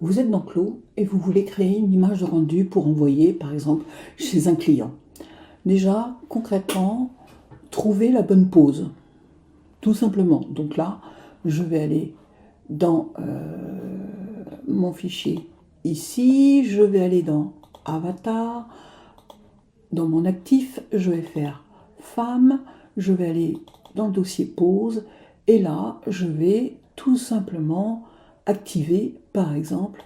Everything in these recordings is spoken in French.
Vous êtes dans Clos et vous voulez créer une image de rendu pour envoyer, par exemple, chez un client. Déjà, concrètement, trouvez la bonne pose, tout simplement. Donc là, je vais aller dans mon fichier ici, je vais aller dans Avatar, dans mon actif, je vais faire Femme, je vais aller dans le dossier Pose, et là, je vais tout simplement activer, par exemple,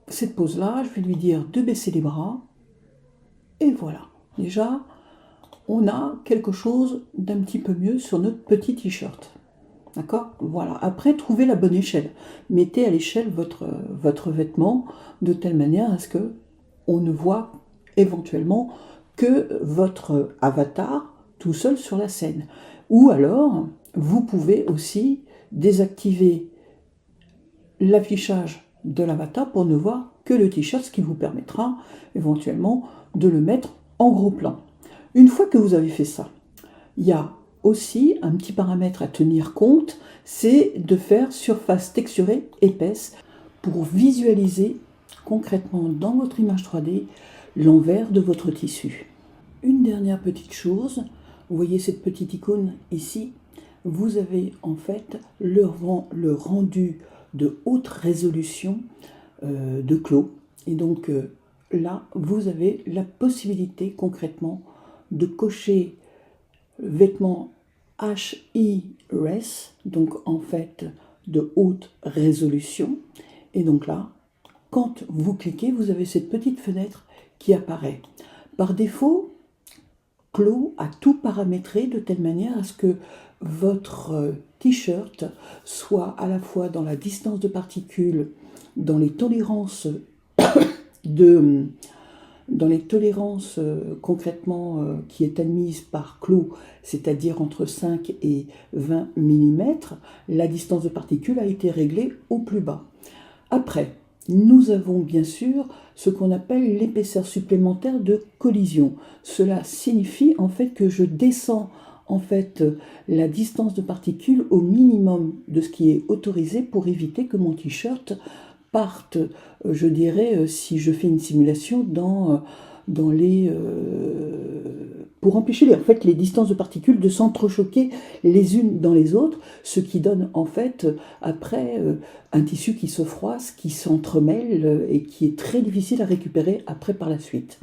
cette pose-là. Je vais lui dire de baisser les bras, et voilà. Déjà, on a quelque chose d'un petit peu mieux sur notre petit t-shirt. D'accord? Voilà. Après, trouvez la bonne échelle. Mettez à l'échelle votre vêtement de telle manière à ce que on ne voit éventuellement que votre avatar tout seul sur la scène. Ou alors, vous pouvez aussi désactiver l'affichage de l'avatar pour ne voir que le t-shirt, ce qui vous permettra éventuellement de le mettre en gros plan. Une fois que vous avez fait ça, il y a aussi un petit paramètre à tenir compte, c'est de faire surface texturée épaisse pour visualiser concrètement dans votre image 3D l'envers de votre tissu. Une dernière petite chose, vous voyez cette petite icône ici, vous avez en fait le rendu de haute résolution de Clos. Et donc là, vous avez la possibilité concrètement de cocher vêtements HI-RES, donc en fait de haute résolution. Et donc là, quand vous cliquez, vous avez cette petite fenêtre qui apparaît. Par défaut, Clos a tout paramétré de telle manière à ce que votre t-shirt soit à la fois dans la distance de particules, dans les tolérances concrètement qui est admise par Clos, c'est-à-dire entre 5 et 20 mm, la distance de particules a été réglée au plus bas. Après, nous avons bien sûr ce qu'on appelle l'épaisseur supplémentaire de collision. Cela signifie en fait que je descends en fait la distance de particules au minimum de ce qui est autorisé pour éviter que mon t-shirt parte, je dirais, si je fais une simulation pour empêcher en fait les distances de particules de s'entrechoquer les unes dans les autres, ce qui donne en fait après un tissu qui se froisse, qui s'entremêle et qui est très difficile à récupérer après par la suite.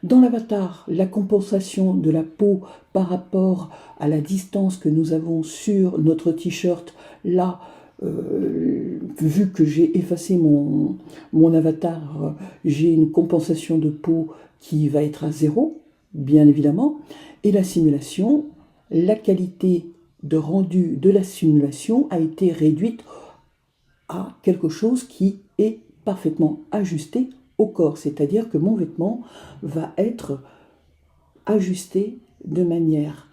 Dans l'avatar, la compensation de la peau par rapport à la distance que nous avons sur notre t-shirt, là, vu que j'ai effacé mon avatar, j'ai une compensation de peau qui va être à 0, bien évidemment. Et la simulation, la qualité de rendu de la simulation a été réduite à quelque chose qui est parfaitement ajusté au corps, c'est-à-dire que mon vêtement va être ajusté de manière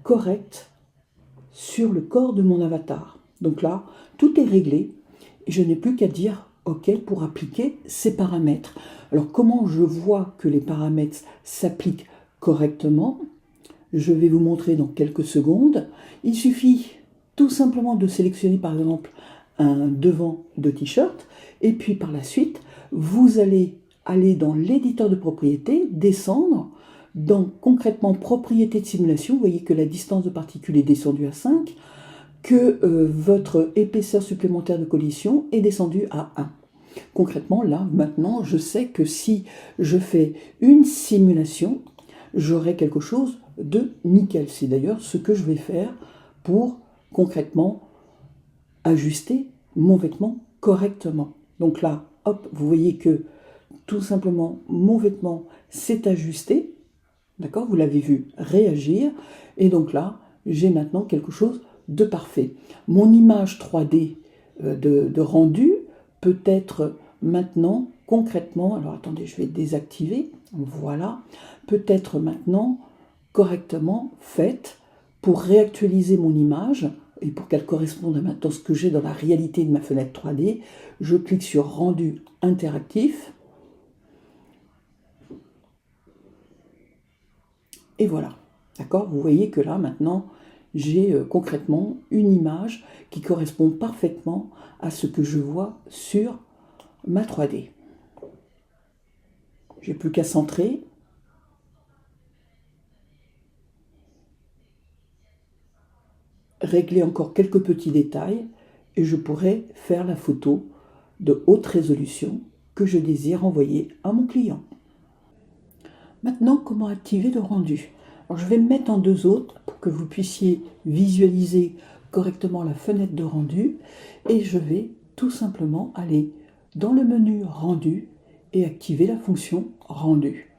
correcte sur le corps de mon avatar. Donc là, tout est réglé et je n'ai plus qu'à dire OK pour appliquer ces paramètres. Alors comment je vois que les paramètres s'appliquent correctement? Je vais vous montrer dans quelques secondes. Il suffit tout simplement de sélectionner par exemple un devant de t-shirt et puis par la suite, vous allez aller dans l'éditeur de propriétés, descendre dans concrètement propriété de simulation. Vous voyez que la distance de particules est descendue à 5, que votre épaisseur supplémentaire de collision est descendue à 1. Concrètement, là, maintenant, je sais que si je fais une simulation, j'aurai quelque chose de nickel. C'est d'ailleurs ce que je vais faire pour concrètement ajuster mon vêtement correctement. Donc là, hop, vous voyez que tout simplement mon vêtement s'est ajusté. D'accord? Vous l'avez vu réagir. Et donc là, j'ai maintenant quelque chose de parfait. Mon image 3D de rendu peut être maintenant concrètement, alors attendez, je vais désactiver, voilà, peut être maintenant correctement faite pour réactualiser mon image et pour qu'elle corresponde à maintenant ce que j'ai dans la réalité de ma fenêtre 3D. Je clique sur rendu interactif. Et voilà, d'accord? Vous voyez que là, maintenant, j'ai concrètement une image qui correspond parfaitement à ce que je vois sur ma 3D. J'ai plus qu'à centrer. Régler encore quelques petits détails et je pourrai faire la photo de haute résolution que je désire envoyer à mon client. Maintenant, comment activer le rendu? Alors, je vais me mettre en deux autres pour que vous puissiez visualiser correctement la fenêtre de rendu et je vais tout simplement aller dans le menu rendu et activer la fonction rendu.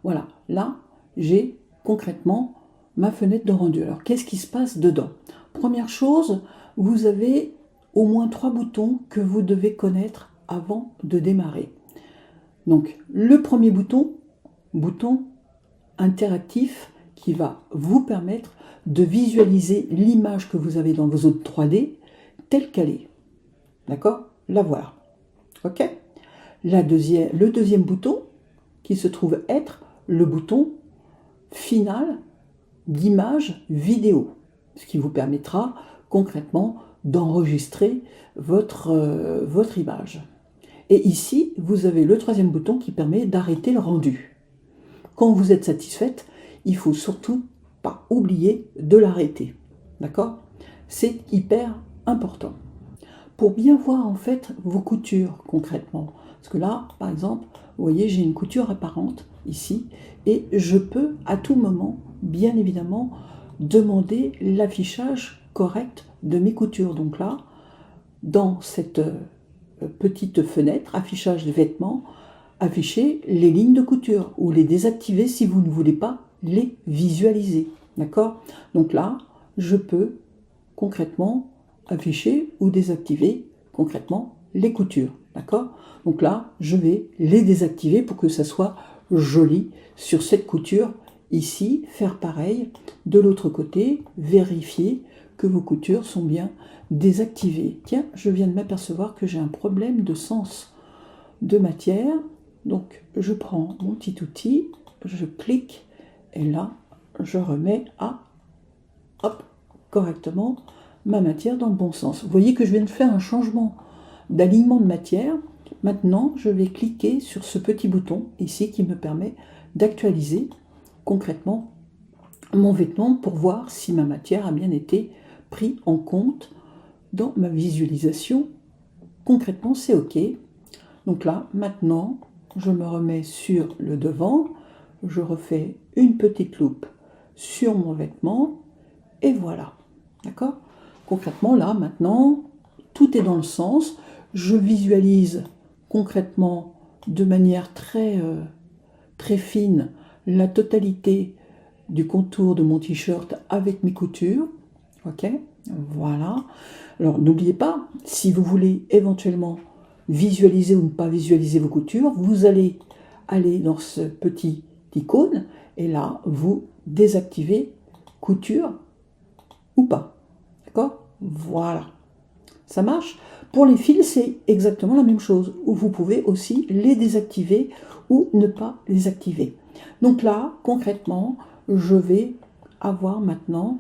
Voilà, là j'ai concrètement ma fenêtre de rendu. Alors qu'est-ce qui se passe dedans? Première chose, vous avez au moins 3 boutons que vous devez connaître avant de démarrer. Donc le premier bouton interactif qui va vous permettre de visualiser l'image que vous avez dans vos autres 3D telle qu'elle est. D'accord? La voilà. Ok? Le deuxième bouton qui se trouve être le bouton final d'image vidéo, ce qui vous permettra concrètement d'enregistrer votre image. Et ici, vous avez le troisième bouton qui permet d'arrêter le rendu. Quand vous êtes satisfaite, il ne faut surtout pas oublier de l'arrêter. D'accord? C'est hyper important. Pour bien voir en fait vos coutures concrètement. Parce que là, par exemple, vous voyez, j'ai une couture apparente ici et je peux à tout moment, bien évidemment, demander l'affichage correct de mes coutures. Donc là, dans cette petite fenêtre, affichage des vêtements, afficher les lignes de couture ou les désactiver si vous ne voulez pas les visualiser. D'accord? Donc là, je peux concrètement afficher ou désactiver concrètement les coutures. D'accord? Donc là, je vais les désactiver pour que ça soit joli sur cette couture ici. Faire pareil de l'autre côté, vérifier que vos coutures sont bien désactivées. Tiens, je viens de m'apercevoir que j'ai un problème de sens de matière. Donc, je prends mon petit outil, je clique et là, je remets correctement ma matière dans le bon sens. Vous voyez que je viens de faire un changement d'alignement de matière. Maintenant, je vais cliquer sur ce petit bouton ici qui me permet d'actualiser concrètement mon vêtement pour voir si ma matière a bien été prise en compte dans ma visualisation. Concrètement, c'est OK. Donc là, maintenant, je me remets sur le devant, je refais une petite loupe sur mon vêtement et voilà. D'accord? Concrètement, là, maintenant, tout est dans le sens. Je visualise concrètement de manière très fine la totalité du contour de mon t-shirt avec mes coutures. Ok? Voilà. Alors, n'oubliez pas, si vous voulez éventuellement visualiser ou ne pas visualiser vos coutures, vous allez aller dans ce petit icône et là, vous désactivez couture ou pas. D'accord? Voilà. Ça marche? Pour les fils, c'est exactement la même chose. Où vous pouvez aussi les désactiver ou ne pas les activer. Donc là, concrètement, je vais avoir maintenant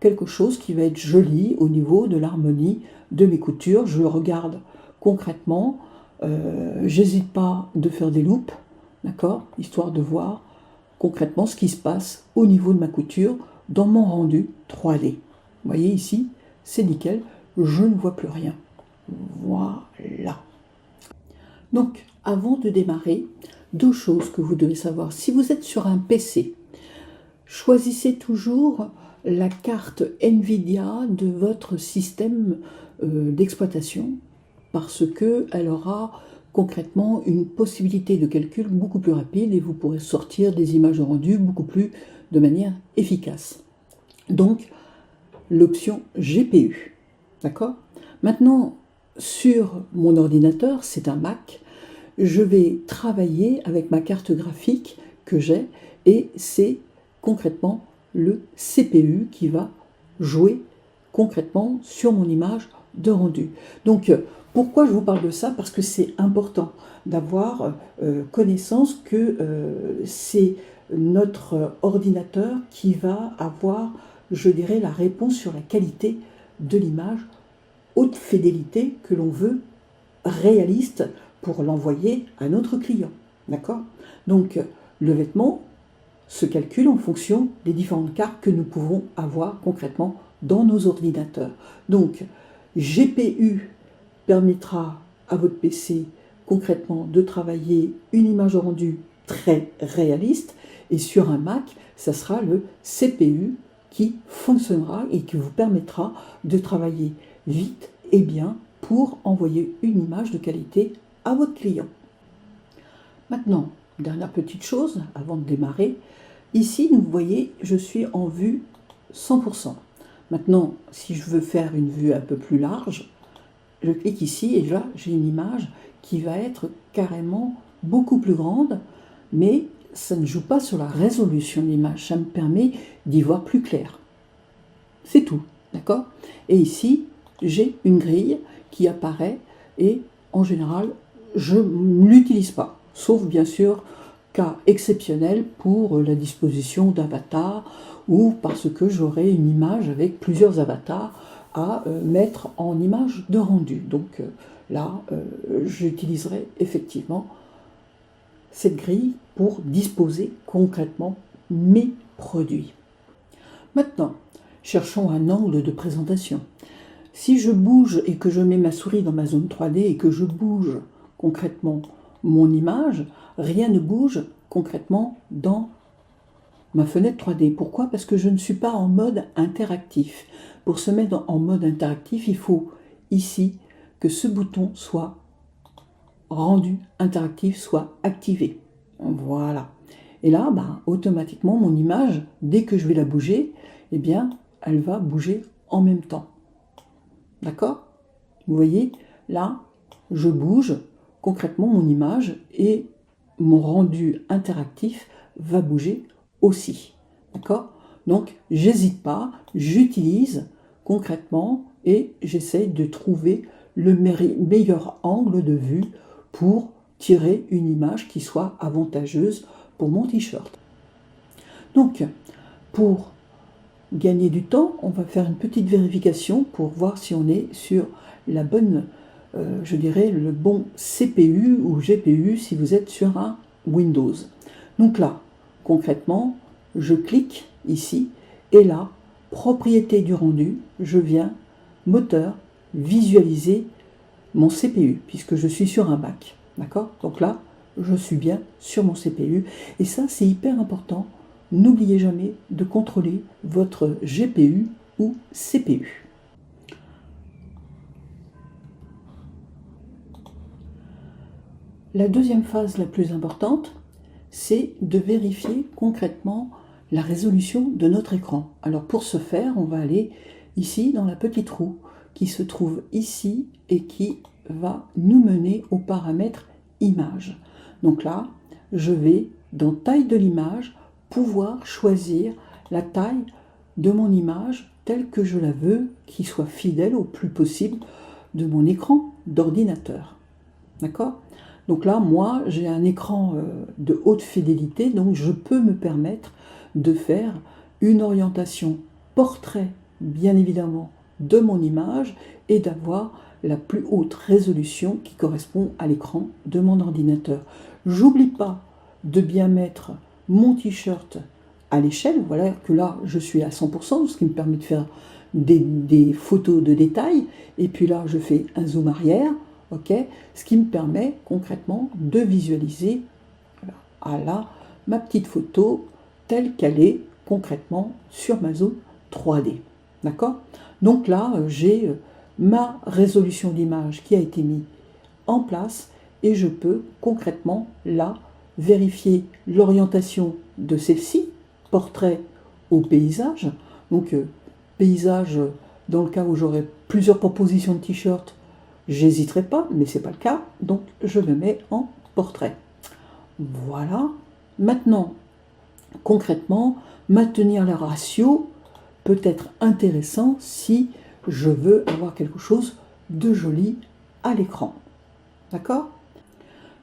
quelque chose qui va être joli au niveau de l'harmonie de mes coutures. Je regarde concrètement. J'hésite pas de faire des loupes, d'accord? Histoire de voir concrètement ce qui se passe au niveau de ma couture dans mon rendu 3D. Vous voyez ici, c'est nickel, je ne vois plus rien. Voilà. Donc, avant de démarrer, 2 choses que vous devez savoir. Si vous êtes sur un PC, choisissez toujours la carte NVIDIA de votre système d'exploitation parce qu'elle aura concrètement une possibilité de calcul beaucoup plus rapide et vous pourrez sortir des images rendues beaucoup plus de manière efficace. Donc, l'option GPU. D'accord? Maintenant, sur mon ordinateur, c'est un Mac, je vais travailler avec ma carte graphique que j'ai et c'est concrètement le CPU qui va jouer concrètement sur mon image de rendu. Donc, pourquoi je vous parle de ça? Parce que c'est important d'avoir connaissance que c'est notre ordinateur qui va avoir je dirais, la réponse sur la qualité de l'image haute fidélité que l'on veut réaliste pour l'envoyer à notre client. D'accord? Donc, le vêtement se calcule en fonction des différentes cartes que nous pouvons avoir concrètement dans nos ordinateurs. Donc, GPU permettra à votre PC concrètement de travailler une image rendue très réaliste, et sur un Mac, ça sera le CPU qui fonctionnera et qui vous permettra de travailler vite et bien pour envoyer une image de qualité à votre client. Maintenant, dernière petite chose avant de démarrer, ici vous voyez je suis en vue 100%. Maintenant, si je veux faire une vue un peu plus large, je clique ici et là j'ai une image qui va être carrément beaucoup plus grande, mais ça ne joue pas sur la résolution de l'image, ça me permet d'y voir plus clair. C'est tout, d'accord? Et ici, j'ai une grille qui apparaît et en général, je ne l'utilise pas, sauf bien sûr cas exceptionnel pour la disposition d'avatars ou parce que j'aurai une image avec plusieurs avatars à mettre en image de rendu. Donc là, j'utiliserai effectivement cette grille pour disposer concrètement mes produits. Maintenant, cherchons un angle de présentation. Si je bouge et que je mets ma souris dans ma zone 3D et que je bouge concrètement mon image, rien ne bouge concrètement dans ma fenêtre 3D. Pourquoi? Parce que je ne suis pas en mode interactif. Pour se mettre en mode interactif, il faut ici que ce bouton soit rendu interactif, soit activé. Voilà. Et là, automatiquement, mon image, dès que je vais la bouger, eh bien, elle va bouger en même temps. D'accord? Vous voyez, là, je bouge concrètement mon image et mon rendu interactif va bouger aussi. D'accord? Donc, j'hésite pas, j'utilise concrètement et j'essaie de trouver le meilleur angle de vue pour tirer une image qui soit avantageuse pour mon t-shirt. Donc, pour gagner du temps, on va faire une petite vérification pour voir si on est sur la bonne, je dirais, le bon CPU ou GPU si vous êtes sur un Windows. Donc là, concrètement, je clique ici et là, propriété du rendu, je viens, moteur, visualiser mon CPU puisque je suis sur un Mac. D'accord? Donc là, je suis bien sur mon CPU et ça, c'est hyper important. N'oubliez jamais de contrôler votre GPU ou CPU. La deuxième phase la plus importante, c'est de vérifier concrètement la résolution de notre écran. Alors pour ce faire, on va aller ici dans la petite roue qui se trouve ici et qui va nous mener au paramètre image. Donc là, je vais dans taille de l'image pouvoir choisir la taille de mon image telle que je la veux, qui soit fidèle au plus possible de mon écran d'ordinateur. D'accord? Donc là, moi, j'ai un écran de haute fidélité, donc je peux me permettre de faire une orientation portrait, bien évidemment, de mon image et d'avoir la plus haute résolution qui correspond à l'écran de mon ordinateur. J'oublie pas de bien mettre mon t-shirt à l'échelle, voilà que là je suis à 100%, ce qui me permet de faire des photos de détail, et puis là je fais un zoom arrière, ok, ce qui me permet concrètement de visualiser ma petite photo telle qu'elle est concrètement sur ma zone 3D. D'accord? Donc là, j'ai ma résolution d'image qui a été mise en place et je peux concrètement là vérifier l'orientation de celle-ci, portrait au paysage. Donc paysage, dans le cas où j'aurais plusieurs propositions de t-shirt, j'hésiterai pas, mais c'est pas le cas, donc je le mets en portrait. Voilà. Maintenant, concrètement, maintenir la ratio peut être intéressant si je veux avoir quelque chose de joli à l'écran. D'accord?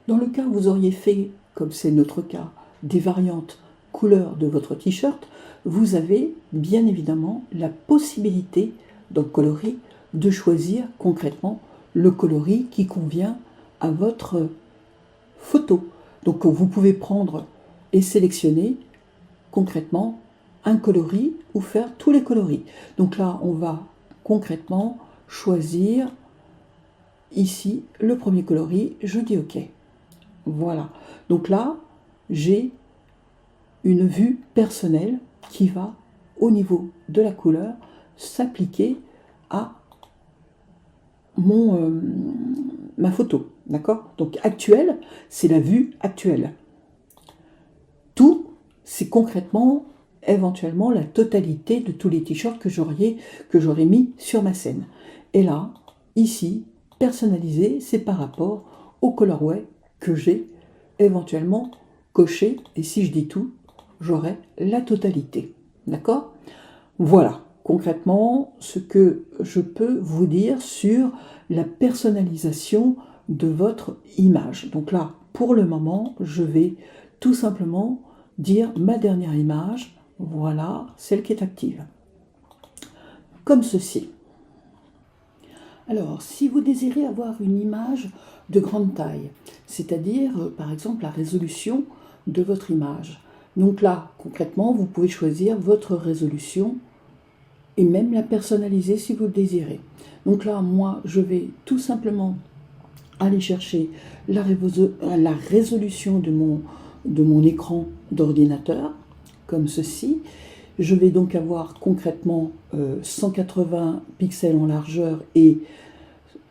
Dans le cas où vous auriez fait, comme c'est notre cas, des variantes couleur de votre t-shirt, vous avez bien évidemment la possibilité dans le coloris de choisir concrètement le coloris qui convient à votre photo. Donc vous pouvez prendre et sélectionner concrètement un coloris ou faire tous les coloris. Donc là, on va concrètement choisir ici le premier coloris, je dis OK. Voilà. Donc là, j'ai une vue personnelle qui va, au niveau de la couleur, s'appliquer à ma photo. D'accord? Donc actuelle, c'est la vue actuelle. Tout, c'est concrètement, éventuellement, la totalité de tous les t-shirts que j'aurais mis sur ma scène. Et là, ici, personnalisé, c'est par rapport au colorway que j'ai éventuellement coché. Et si je dis tout, j'aurai la totalité. D'accord? Voilà, concrètement, ce que je peux vous dire sur la personnalisation de votre image. Donc là, pour le moment, je vais tout simplement dire ma dernière image. Voilà, celle qui est active. Comme ceci. Alors, si vous désirez avoir une image de grande taille, c'est-à-dire, par exemple, la résolution de votre image. Donc là, concrètement, vous pouvez choisir votre résolution et même la personnaliser si vous le désirez. Donc là, moi, je vais tout simplement aller chercher la résolution de mon écran d'ordinateur, comme ceci. Je vais donc avoir concrètement 180 pixels en largeur et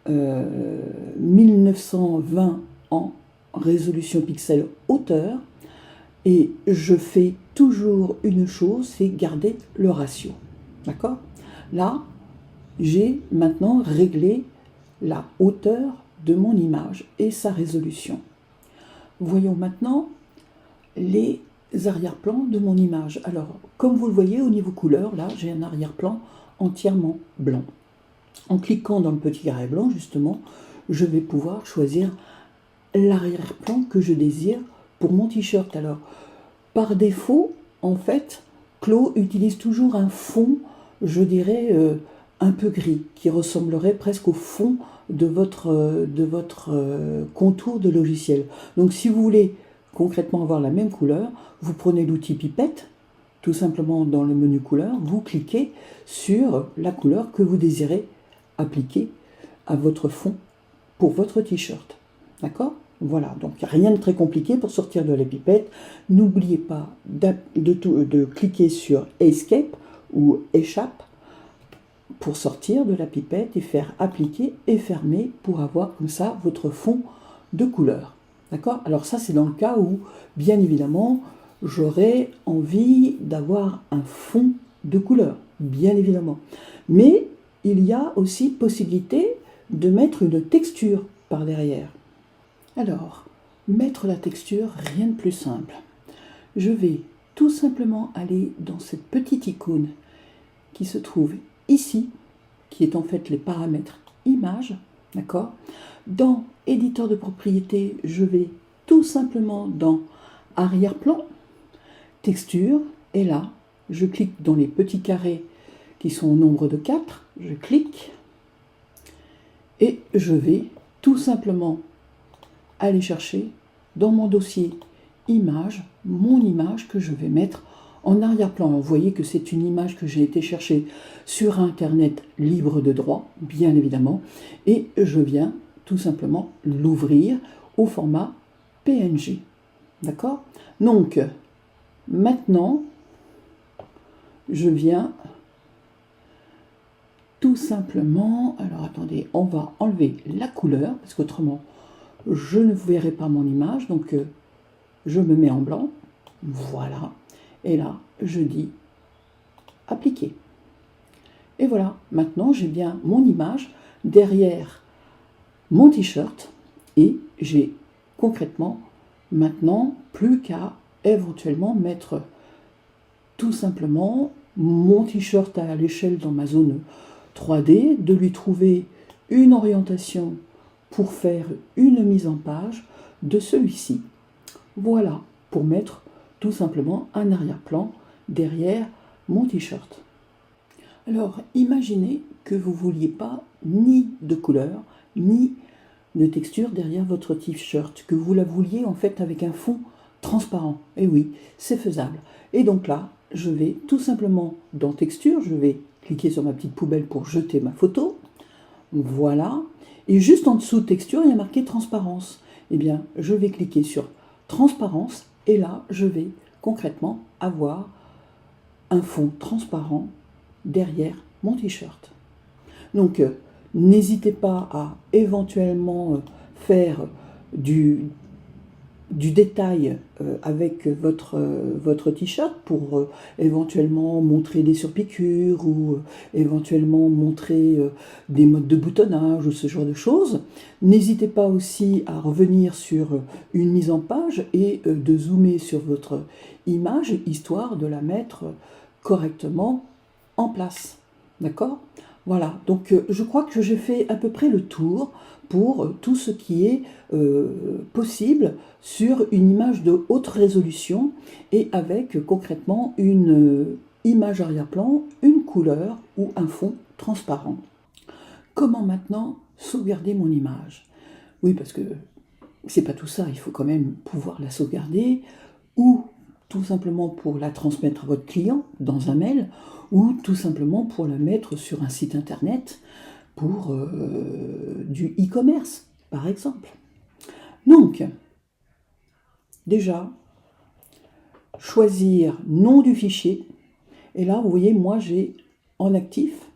1920 en résolution pixels hauteur. Et je fais toujours une chose, c'est garder le ratio. D'accord? Là, j'ai maintenant réglé la hauteur de mon image et sa résolution. Voyons maintenant les arrière-plans de mon image. Alors, comme vous le voyez, au niveau couleur, là, j'ai un arrière-plan entièrement blanc. En cliquant dans le petit carré blanc, justement, je vais pouvoir choisir l'arrière-plan que je désire pour mon t-shirt. Alors, par défaut, en fait, Clos utilise toujours un fond, je dirais, un peu gris, qui ressemblerait presque au fond de votre contour de logiciel. Donc, si vous voulez concrètement avoir la même couleur, vous prenez l'outil pipette, tout simplement dans le menu couleur, vous cliquez sur la couleur que vous désirez appliquer à votre fond pour votre t-shirt. D'accord? Voilà, donc rien de très compliqué pour sortir de la pipette. N'oubliez pas de cliquer sur Escape ou Échappe pour sortir de la pipette et faire appliquer et fermer pour avoir comme ça votre fond de couleur. D'accord? Alors ça, c'est dans le cas où, bien évidemment, j'aurais envie d'avoir un fond de couleur, bien évidemment. Mais il y a aussi possibilité de mettre une texture par derrière. Alors, mettre la texture, rien de plus simple. Je vais tout simplement aller dans cette petite icône qui se trouve ici, qui est en fait les paramètres image, d'accord? Dans éditeur de propriété, je vais tout simplement dans arrière-plan, texture, et là, je clique dans les petits carrés qui sont au nombre de 4, je clique, et je vais tout simplement aller chercher dans mon dossier image, mon image que je vais mettre en arrière-plan. Vous voyez que c'est une image que j'ai été chercher sur Internet libre de droit, bien évidemment, et je viens tout simplement l'ouvrir au format PNG. D'accord? Donc, maintenant, je viens tout simplement... Alors, attendez, on va enlever la couleur, parce qu'autrement, je ne verrai pas mon image. Donc, je me mets en blanc. Voilà. Et là, je dis appliquer. Et voilà, maintenant j'ai bien mon image derrière mon t-shirt et j'ai concrètement maintenant plus qu'à éventuellement mettre tout simplement mon t-shirt à l'échelle dans ma zone 3D, de lui trouver une orientation pour faire une mise en page de celui-ci. Voilà, pour mettre tout simplement un arrière-plan derrière mon t-shirt. Alors, imaginez que vous ne vouliez pas ni de couleur, ni de texture derrière votre t-shirt, que vous la vouliez en fait avec un fond transparent. Et oui, c'est faisable. Et donc là, je vais tout simplement dans texture, je vais cliquer sur ma petite poubelle pour jeter ma photo. Voilà. Et juste en dessous de texture, il y a marqué transparence. Eh bien, je vais cliquer sur transparence et là, je vais concrètement avoir un fond transparent derrière mon t-shirt. Donc, n'hésitez pas à éventuellement faire du détail avec votre t-shirt pour éventuellement montrer des surpiqûres ou éventuellement montrer des modes de boutonnage ou ce genre de choses. N'hésitez pas aussi à revenir sur une mise en page et de zoomer sur votre image histoire de la mettre correctement en place. D'accord ? Voilà, donc je crois que j'ai fait à peu près le tour pour tout ce qui est possible sur une image de haute résolution et avec concrètement une image arrière-plan, une couleur ou un fond transparent. Comment maintenant sauvegarder mon image? Oui, parce que c'est pas tout ça, il faut quand même pouvoir la sauvegarder ou tout simplement pour la transmettre à votre client dans un mail ou tout simplement pour la mettre sur un site internet pour du e-commerce, par exemple. Donc, déjà, choisir nom du fichier. Et là, vous voyez, moi, j'ai en actif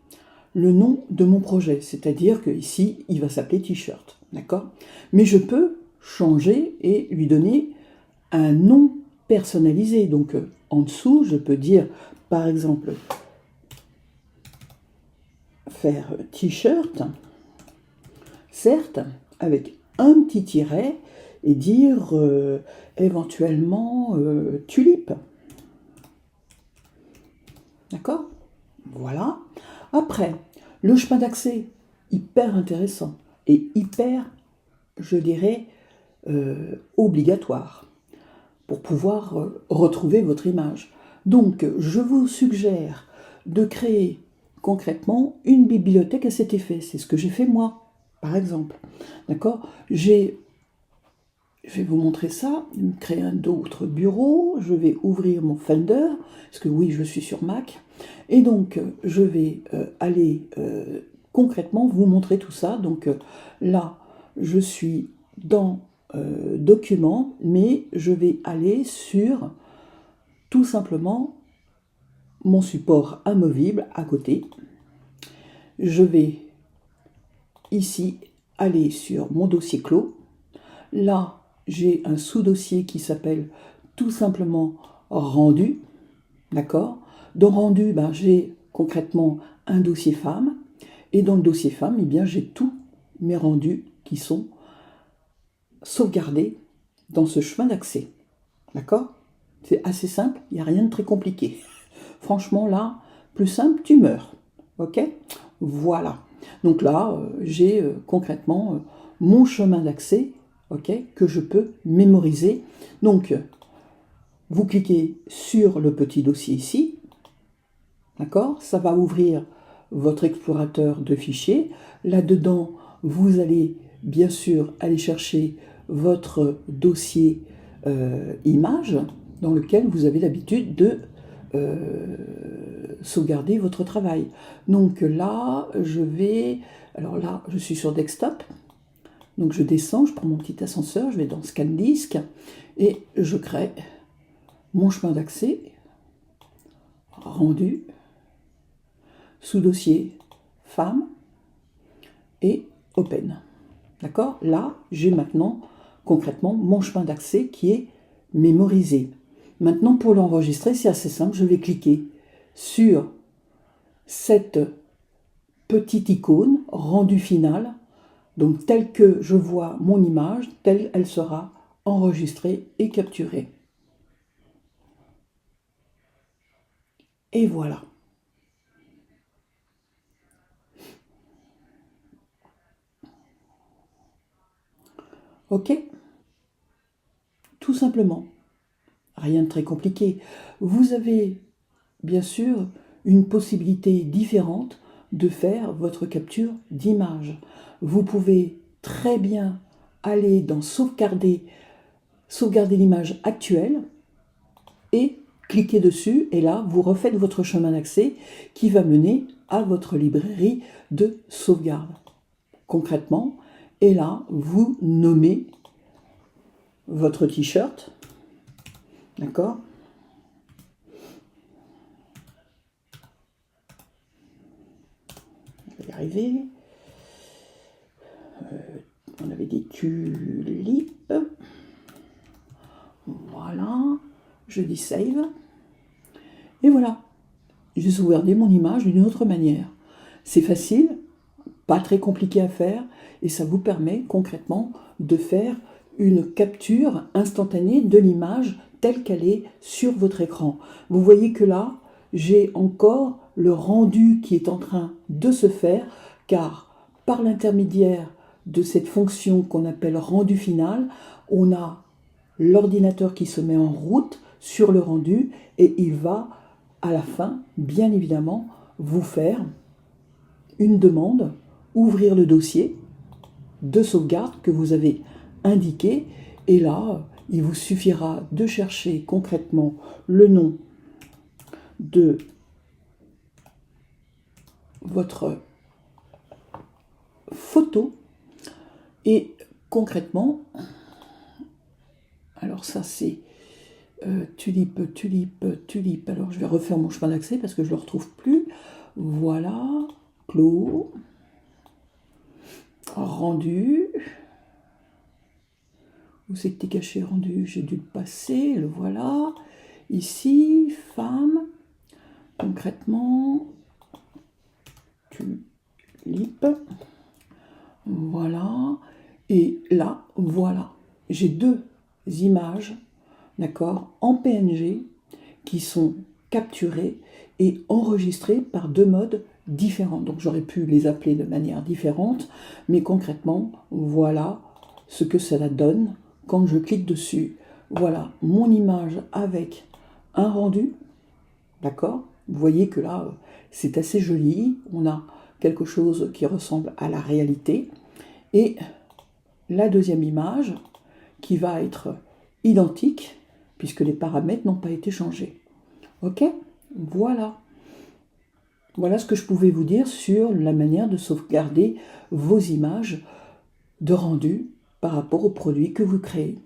le nom de mon projet. C'est-à-dire que ici, il va s'appeler T-shirt. D'accord ? Mais je peux changer et lui donner un nom personnalisé. Donc, en dessous, je peux dire, par exemple, faire T-shirt, certes, avec un petit tiret, et dire éventuellement tulipe. D'accord ? Voilà. Après, le chemin d'accès, hyper intéressant et hyper, je dirais, obligatoire pour pouvoir retrouver votre image. Donc, je vous suggère de créer concrètement une bibliothèque à cet effet. C'est ce que j'ai fait moi, par exemple. D'accord ? Je vais vous montrer ça, créer un autre bureau, je vais ouvrir mon Finder, parce que oui, je suis sur Mac, et donc je vais aller concrètement vous montrer tout ça. Donc là, je suis dans Documents, mais je vais aller sur tout simplement mon support amovible à côté. Je vais ici aller sur mon dossier clos. Là, j'ai un sous-dossier qui s'appelle tout simplement rendu. D'accord ? Dans rendu, j'ai concrètement un dossier femme. Et dans le dossier femme, j'ai tous mes rendus qui sont sauvegardés dans ce chemin d'accès. D'accord ? C'est assez simple, il n'y a rien de très compliqué. Franchement, là, plus simple, tu meurs. Ok ? Voilà. Donc là, j'ai concrètement mon chemin d'accès, ok, que je peux mémoriser. Donc, vous cliquez sur le petit dossier ici, d'accord ? Ça va ouvrir votre explorateur de fichiers. Là-dedans, vous allez bien sûr aller chercher votre dossier image dans lequel vous avez l'habitude de sauvegarder votre travail. Donc là, alors là, je suis sur desktop. Donc je descends, je prends mon petit ascenseur, je vais dans Scan Disque et je crée mon chemin d'accès, rendu, sous-dossier femme et open. D'accord ? Là, j'ai maintenant concrètement mon chemin d'accès qui est mémorisé. Maintenant, pour l'enregistrer, c'est assez simple. Je vais cliquer sur cette petite icône rendu final. Donc, telle que je vois mon image, telle elle sera enregistrée et capturée. Et voilà. Ok ? Tout simplement. rien de très compliqué. Vous avez bien sûr une possibilité différente de faire votre capture d'image. Vous pouvez très bien aller dans sauvegarder l'image actuelle et cliquez dessus et là vous refaites votre chemin d'accès qui va mener à votre librairie de sauvegarde. Concrètement, et là vous nommez votre t-shirt, d'accord? Je vais y arriver. On avait des tulipes. Voilà, je dis save. Et voilà, j'ai sauvegardé mon image d'une autre manière. C'est facile, pas très compliqué à faire, et ça vous permet concrètement de faire une capture instantanée de l'image telle qu'elle est sur votre écran. Vous voyez que là, j'ai encore le rendu qui est en train de se faire, car par l'intermédiaire de cette fonction qu'on appelle rendu final, on a l'ordinateur qui se met en route sur le rendu et il va à la fin, bien évidemment, vous faire une demande, ouvrir le dossier de sauvegarde que vous avez indiqué et là, il vous suffira de chercher concrètement le nom de votre photo et concrètement, alors ça c'est tulipe. Alors je vais refaire mon chemin d'accès parce que je ne le retrouve plus. Voilà, clos, rendu. Où c'est que t'es caché rendu? J'ai dû le passer, le voilà. Ici, femme, concrètement, tulipe. Voilà. Et là, voilà. J'ai deux images, d'accord, en PNG qui sont capturées et enregistrées par deux modes différents. Donc j'aurais pu les appeler de manière différente, mais concrètement, voilà ce que cela donne quand je clique dessus. Voilà mon image avec un rendu, d'accord? Vous voyez que là, c'est assez joli. On a quelque chose qui ressemble à la réalité. Et la deuxième image qui va être identique puisque les paramètres n'ont pas été changés. Ok? Voilà. Voilà ce que je pouvais vous dire sur la manière de sauvegarder vos images de rendu par rapport au produit que vous créez.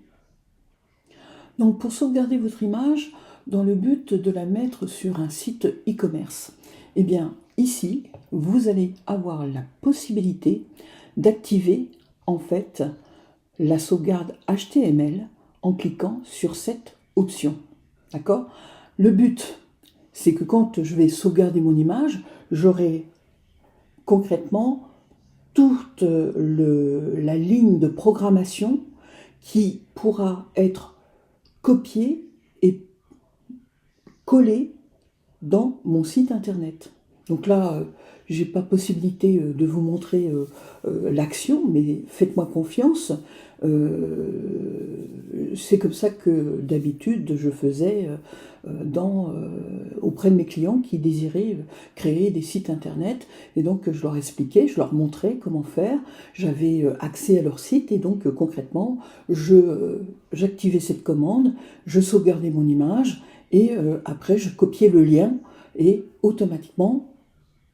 Donc pour sauvegarder votre image, dans le but de la mettre sur un site e-commerce, eh bien ici, vous allez avoir la possibilité d'activer en fait la sauvegarde HTML en cliquant sur cette option. D'accord? Le but, c'est que quand je vais sauvegarder mon image, j'aurai concrètement toute la ligne de programmation qui pourra être copiée et collée dans mon site internet. Donc là, j'ai pas possibilité de vous montrer l'action, mais faites-moi confiance. C'est comme ça que d'habitude je faisais auprès de mes clients qui désiraient créer des sites internet. Et donc je leur expliquais, je leur montrais comment faire. J'avais accès à leur site et donc concrètement, j'activais cette commande, je sauvegardais mon image et après je copiais le lien et automatiquement,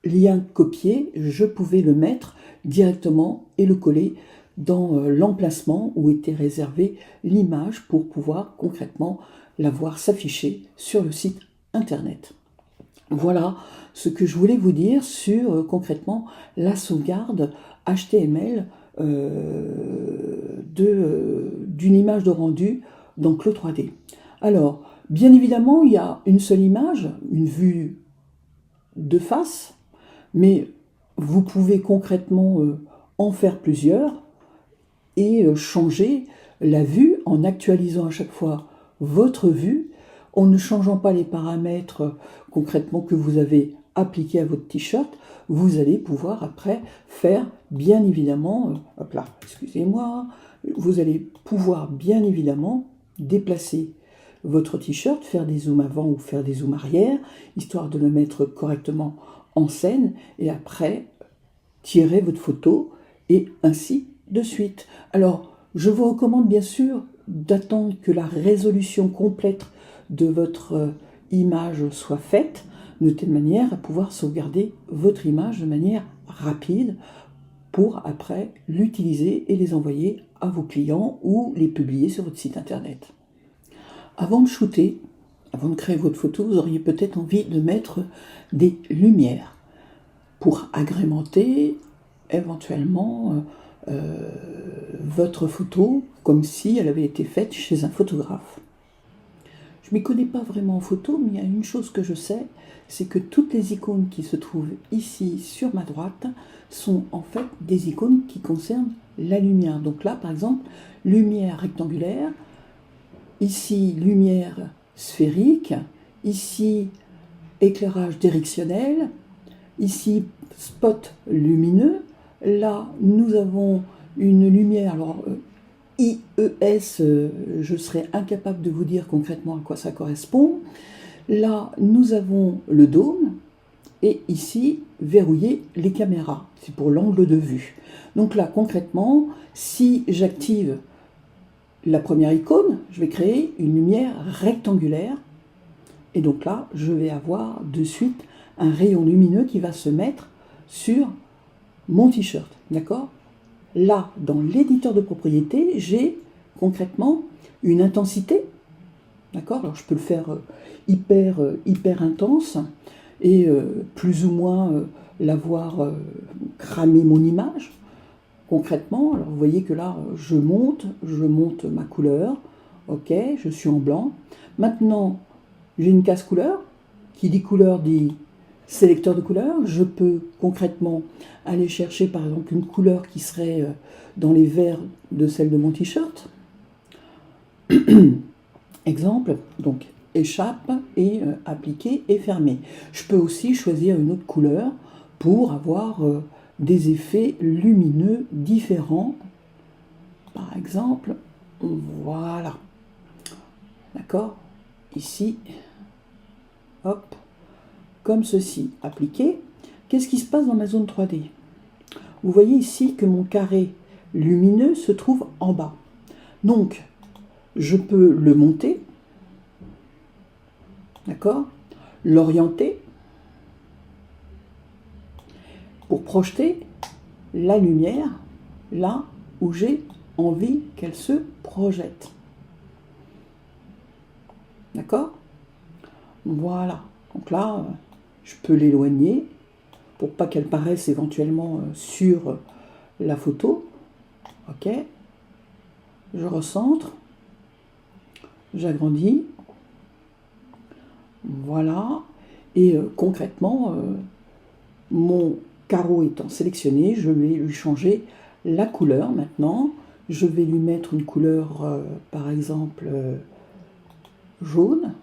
lien copié, je pouvais le mettre directement et le coller dans l'emplacement où était réservée l'image pour pouvoir concrètement la voir s'afficher sur le site internet. Voilà ce que je voulais vous dire sur concrètement la sauvegarde HTML d'une image de rendu dans Clo 3D. Alors, bien évidemment, il y a une seule image, une vue de face, mais vous pouvez concrètement en faire plusieurs et changer la vue en actualisant à chaque fois votre vue, en ne changeant pas les paramètres concrètement que vous avez appliqués à votre t-shirt. Vous allez pouvoir après faire bien évidemment, hop là, excusez-moi, vous allez pouvoir bien évidemment déplacer votre t-shirt, faire des zooms avant ou faire des zooms arrière, histoire de le mettre correctement en scène, et après, tirer votre photo, et ainsi de suite. Alors, je vous recommande bien sûr d'attendre que la résolution complète de votre image soit faite, de telle manière à pouvoir sauvegarder votre image de manière rapide pour après l'utiliser et les envoyer à vos clients ou les publier sur votre site internet. Avant de shooter, avant de créer votre photo, vous auriez peut-être envie de mettre des lumières pour agrémenter éventuellement votre photo comme si elle avait été faite chez un photographe. Je ne m'y connais pas vraiment en photo, mais il y a une chose que je sais, c'est que toutes les icônes qui se trouvent ici sur ma droite sont en fait des icônes qui concernent la lumière. Donc là, par exemple, lumière rectangulaire, ici lumière sphérique, ici éclairage directionnel, ici spot lumineux, là nous avons une lumière, alors IES, je serais incapable de vous dire concrètement à quoi ça correspond. Là, nous avons le dôme, et ici, verrouiller les caméras. C'est pour l'angle de vue. Donc là, concrètement, si j'active la première icône, je vais créer une lumière rectangulaire. Et donc là, je vais avoir de suite un rayon lumineux qui va se mettre sur mon t-shirt. D'accord ? Là, dans l'éditeur de propriété, j'ai concrètement une intensité. D'accord ? Alors, je peux le faire hyper intense et plus ou moins l'avoir cramé mon image. Concrètement, alors vous voyez que là, je monte ma couleur. Ok, je suis en blanc. Maintenant, j'ai une case couleur. Qui dit couleur dit sélecteur de couleurs. Je peux concrètement aller chercher par exemple une couleur qui serait dans les verts de celle de mon t-shirt. Exemple, donc échappe et appliquer et fermer. Je peux aussi choisir une autre couleur pour avoir des effets lumineux différents. Par exemple, voilà. D'accord ? Ici, hop, comme ceci, appliqué. Qu'est-ce qui se passe dans ma zone 3D ? Vous voyez ici que mon carré lumineux se trouve en bas. Donc, je peux le monter, d'accord ? L'orienter pour projeter la lumière là où j'ai envie qu'elle se projette. D'accord ? Voilà. Donc là, je peux l'éloigner pour pas qu'elle paraisse éventuellement sur la photo. Ok ? Je recentre. J'agrandis. Voilà. Et concrètement, mon carreau étant sélectionné, je vais lui changer la couleur maintenant. Je vais lui mettre une couleur, par exemple, jaune.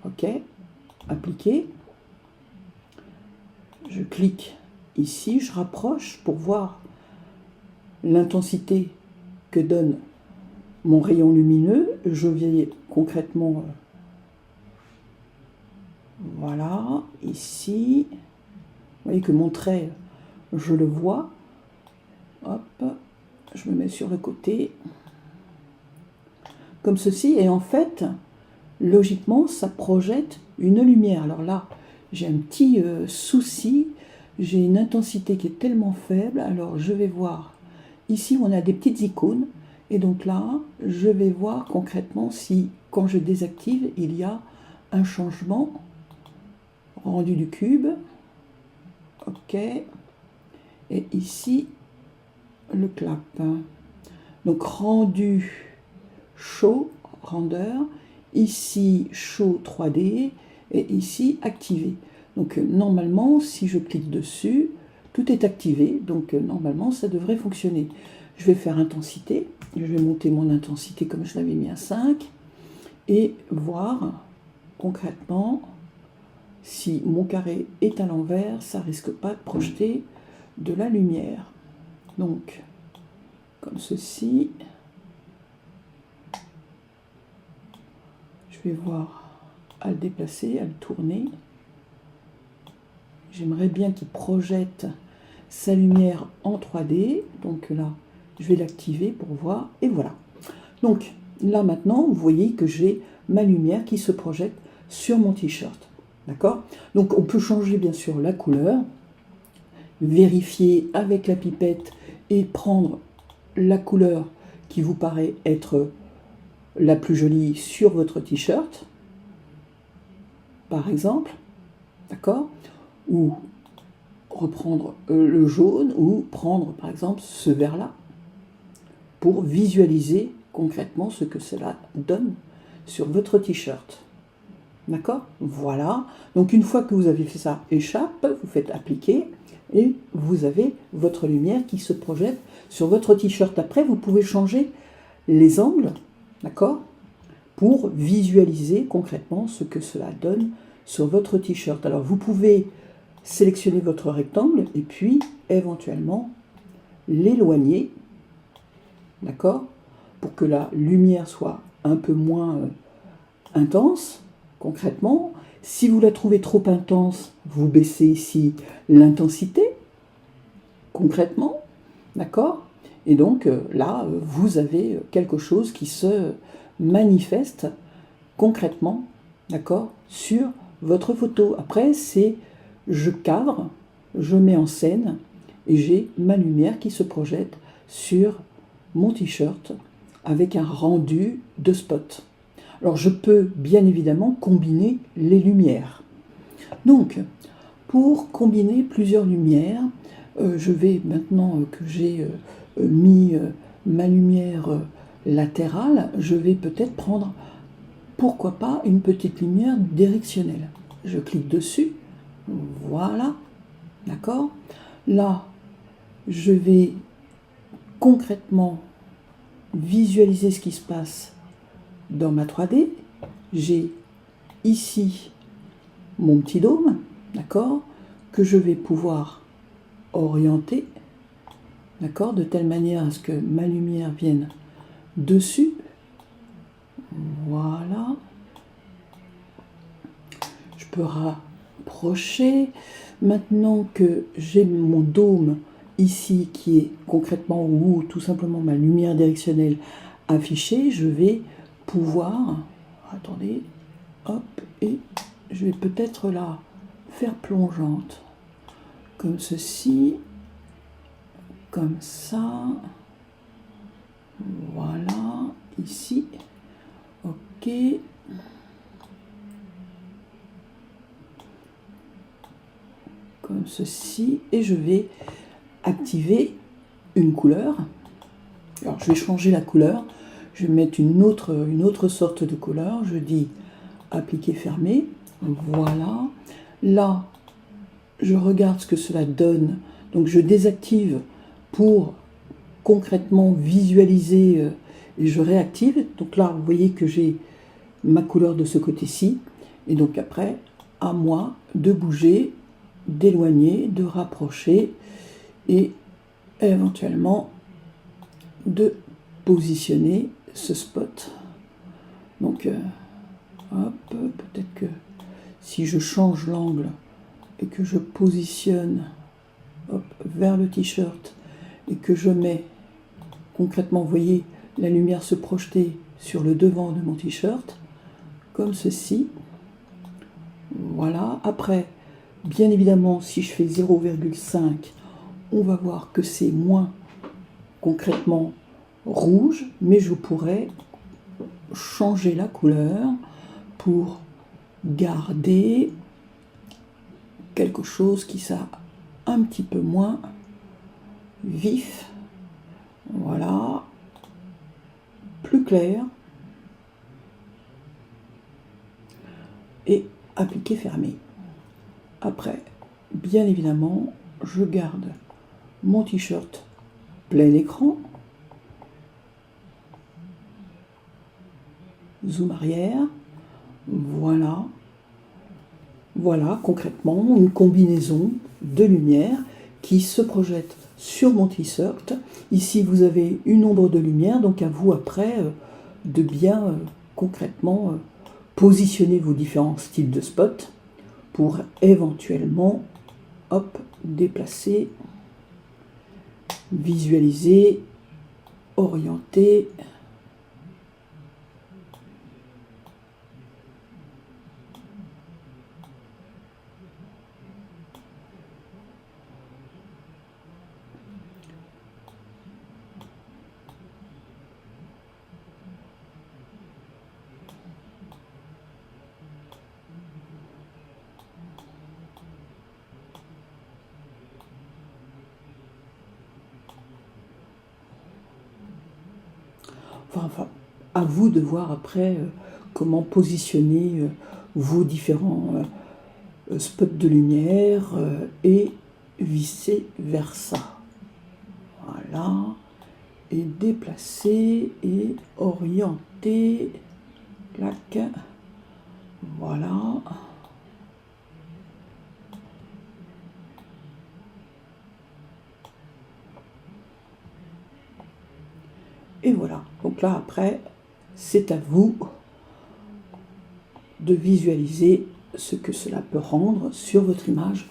Ok. Appliquer. Je clique ici, je rapproche pour voir l'intensité que donne mon rayon lumineux. Je vais concrètement, voilà, ici. Vous voyez que mon trait, je le vois. Hop, je me mets sur le côté. Comme ceci, et en fait, logiquement, ça projette une lumière. Alors là, j'ai un petit souci, j'ai une intensité qui est tellement faible, alors je vais voir, ici on a des petites icônes, et donc là, je vais voir concrètement si, quand je désactive, il y a un changement rendu du cube, ok, et ici, le clap. Donc rendu chaud, render, ici chaud 3D, et ici activé. Donc normalement, si je clique dessus, tout est activé, donc normalement ça devrait fonctionner. Je vais faire intensité, je vais monter mon intensité comme je l'avais mis à 5, et voir concrètement si mon carré est à l'envers, ça risque pas de projeter de la lumière. Donc, comme ceci. Je vais voir à le déplacer, à le tourner. J'aimerais bien qu'il projette sa lumière en 3D. Donc là, je vais l'activer pour voir. Et voilà. Donc là maintenant, vous voyez que j'ai ma lumière qui se projette sur mon t-shirt. D'accord? Donc on peut changer bien sûr la couleur, vérifier avec la pipette et prendre la couleur qui vous paraît être la plus jolie sur votre t-shirt, par exemple. D'accord? Ou reprendre le jaune, ou prendre par exemple ce vert-là, pour visualiser concrètement ce que cela donne sur votre t-shirt. D'accord? Voilà. Donc une fois que vous avez fait ça, échappe, vous faites appliquer, et vous avez votre lumière qui se projette sur votre t-shirt. Après, vous pouvez changer les angles, d'accord? Pour visualiser concrètement ce que cela donne sur votre t-shirt. Alors vous pouvez sélectionner votre rectangle et puis éventuellement l'éloigner, d'accord, pour que la lumière soit un peu moins intense. Concrètement, si vous la trouvez trop intense, vous baissez ici l'intensité, concrètement, d'accord, et donc là vous avez quelque chose qui se manifeste concrètement, d'accord, sur votre photo. Après, c'est je cadre, je mets en scène et j'ai ma lumière qui se projette sur mon t-shirt avec un rendu de spot. Alors je peux bien évidemment combiner les lumières. Donc pour combiner plusieurs lumières, je vais maintenant que j'ai mis ma lumière latérale, je vais peut-être prendre, pourquoi pas, une petite lumière directionnelle. Je clique dessus. Voilà, d'accord. Là, je vais concrètement visualiser ce qui se passe dans ma 3D. J'ai ici mon petit dôme, d'accord, que je vais pouvoir orienter, d'accord, de telle manière à ce que ma lumière vienne dessus. Voilà. Je peux rapprocher. Maintenant que j'ai mon dôme ici qui est concrètement, ou tout simplement ma lumière directionnelle affichée, je vais pouvoir, attendez, hop, et je vais peut-être la faire plongeante, comme ceci, comme ça, voilà, ici, ok. Comme ceci, et je vais activer une couleur. Alors je vais changer la couleur, je vais mettre une autre sorte de couleur, je dis appliquer, fermer, voilà. Là, je regarde ce que cela donne, donc je désactive pour concrètement visualiser et je réactive. Donc là, vous voyez que j'ai ma couleur de ce côté-ci, et donc après, à moi de bouger, d'éloigner, de rapprocher et éventuellement de positionner ce spot. Donc hop, peut-être que si je change l'angle et que je positionne hop, vers le t-shirt et que je mets concrètement, vous voyez la lumière se projeter sur le devant de mon t-shirt comme ceci. Voilà. Après, bien évidemment, si je fais 0,5, on va voir que c'est moins concrètement rouge, mais je pourrais changer la couleur pour garder quelque chose qui soit un petit peu moins vif. Voilà. Plus clair. Et appliquer, fermer. Après, bien évidemment, je garde mon t-shirt plein écran. Zoom arrière. Voilà. Voilà, concrètement, une combinaison de lumière qui se projette sur mon t-shirt. Ici, vous avez une ombre de lumière, donc à vous après de bien concrètement positionner vos différents styles de spots pour éventuellement, hop, déplacer, visualiser, orienter. Enfin, à vous de voir après comment positionner vos différents spots de lumière et vice versa. Voilà. Et déplacer et orienter. Clac. Voilà. Et voilà. Donc là, après, c'est à vous de visualiser ce que cela peut rendre sur votre image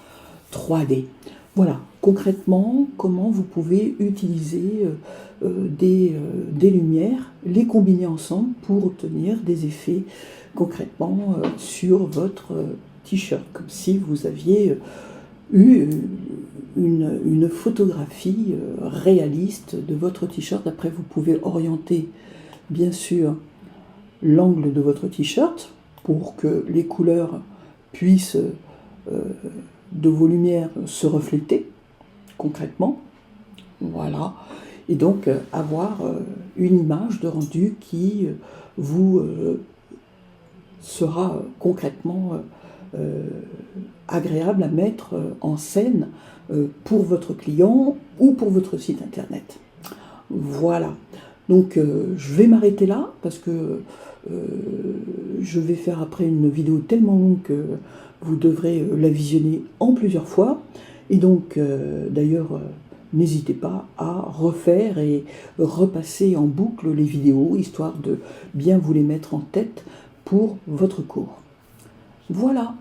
3D. Voilà, concrètement, comment vous pouvez utiliser des lumières, les combiner ensemble pour obtenir des effets concrètement sur votre t-shirt, comme si vous aviez eu une photographie réaliste de votre t-shirt. Après, vous pouvez orienter, bien sûr, l'angle de votre t-shirt pour que les couleurs puissent de vos lumières se refléter concrètement. Voilà. Et donc avoir une image de rendu qui vous sera concrètement agréable à mettre en scène pour votre client ou pour votre site internet. Voilà. Donc je vais m'arrêter là parce que je vais faire après une vidéo tellement longue que vous devrez la visionner en plusieurs fois. Et donc d'ailleurs n'hésitez pas à refaire et repasser en boucle les vidéos, histoire de bien vous les mettre en tête pour votre cours. Voilà.